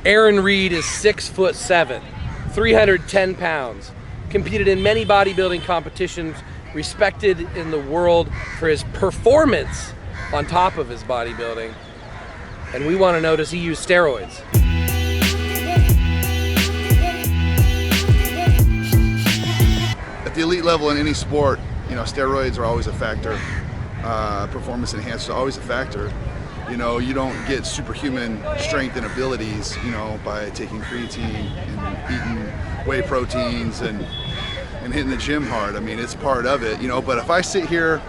Aaron Reed is 6'7", 310 pounds, competed in many bodybuilding competitions, respected in the world for his performance on top of his bodybuilding. And we want to know, does he use steroids? At the elite level in any sport, you know, steroids are always a factor. Performance enhancers are always a factor. You know, you don't get superhuman strength and abilities, you know, by taking creatine and eating whey proteins and hitting the gym hard. I mean, it's part of it, you know, but if I sit here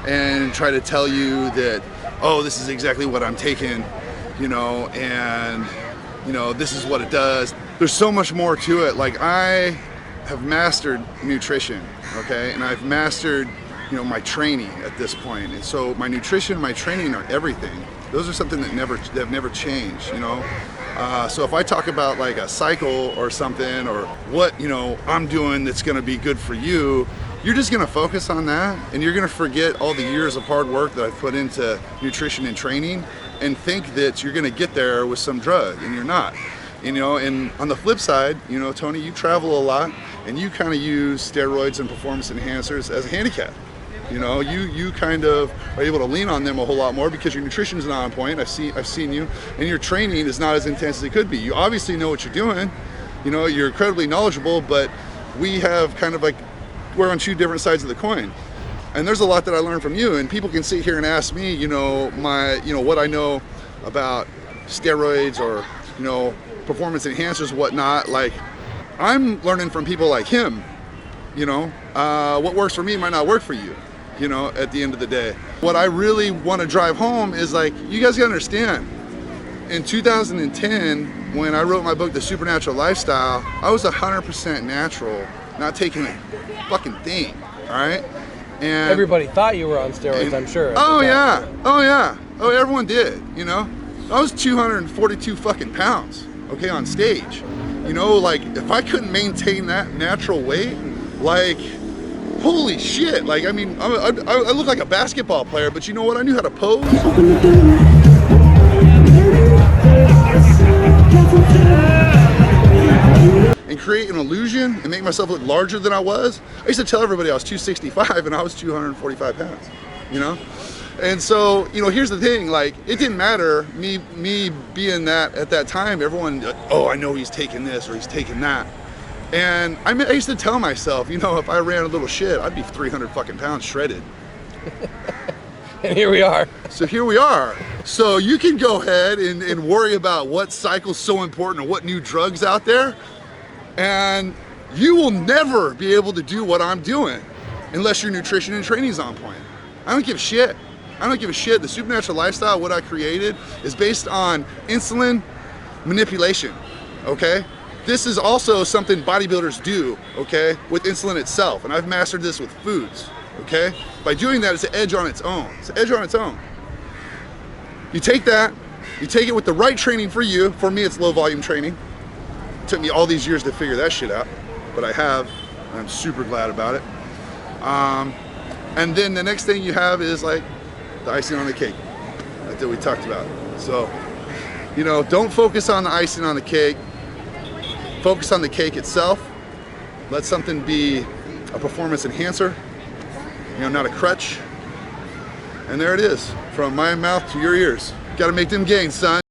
and try to tell you that, oh, this is exactly what I'm taking, you know, and, you know, this is what it does, there's so much more to it. Like, I have mastered nutrition, okay, and I've mastered, you know, my training at this point. And so my nutrition, my training are everything. Those are something that have never changed, you know. So if I talk about like a cycle or something, or what, you know, I'm doing that's gonna be good for you, you're just gonna focus on that, and you're gonna forget all the years of hard work that I've put into nutrition and training, and think that you're gonna get there with some drug, and you're not. You know, and on the flip side, you know, Tony, you travel a lot, and you kind of use steroids and performance enhancers as a handicap. You know, you kind of are able to lean on them a whole lot more because your nutrition is not on point. I've seen you, and your training is not as intense as it could be. You obviously know what you're doing. You know, you're incredibly knowledgeable, but we have kind of like, we're on two different sides of the coin. And there's a lot that I learned from you, and people can sit here and ask me, you know, what I know about steroids or, you know, performance enhancers, whatnot. Like, I'm learning from people like him. You know, what works for me might not work for you, you know, at the end of the day. What I really want to drive home is, like, you guys gotta understand, in 2010, when I wrote my book, The Supernatural Lifestyle, I was 100% natural, not taking a fucking thing, all right? And everybody thought you were on steroids, I'm sure. Oh yeah, oh yeah, oh everyone did, you know? I was 242 fucking pounds, okay, on stage. You know, like, if I couldn't maintain that natural weight, like, holy shit. Like, I mean, I look like a basketball player, but you know what? I knew how to pose. And create an illusion and make myself look larger than I was. I used to tell everybody I was 265 and I was 245 pounds, you know? And so, you know, here's the thing, like, it didn't matter me being that at that time. Everyone, oh, I know he's taking this or he's taking that. And I used to tell myself, you know, if I ran a little shit, I'd be 300 fucking pounds shredded. And here we are. So here we are. So you can go ahead and worry about what cycle's so important or what new drugs out there, and you will never be able to do what I'm doing unless your nutrition and training's on point. I don't give a shit. I don't give a shit. The Supernatural Lifestyle, what I created, is based on insulin manipulation, okay? This is also something bodybuilders do, okay, with insulin itself, and I've mastered this with foods, okay? By doing that, it's an edge on its own. It's an edge on its own. You take that, you take it with the right training for you. For me, it's low volume training. It took me all these years to figure that shit out, but I have, and I'm super glad about it. And then the next thing you have is like the icing on the cake that we talked about. So, you know, don't focus on the icing on the cake. Focus on the cake itself. Let something be a performance enhancer, you know, not a crutch. And there it is, from my mouth to your ears. Gotta make them gains, son.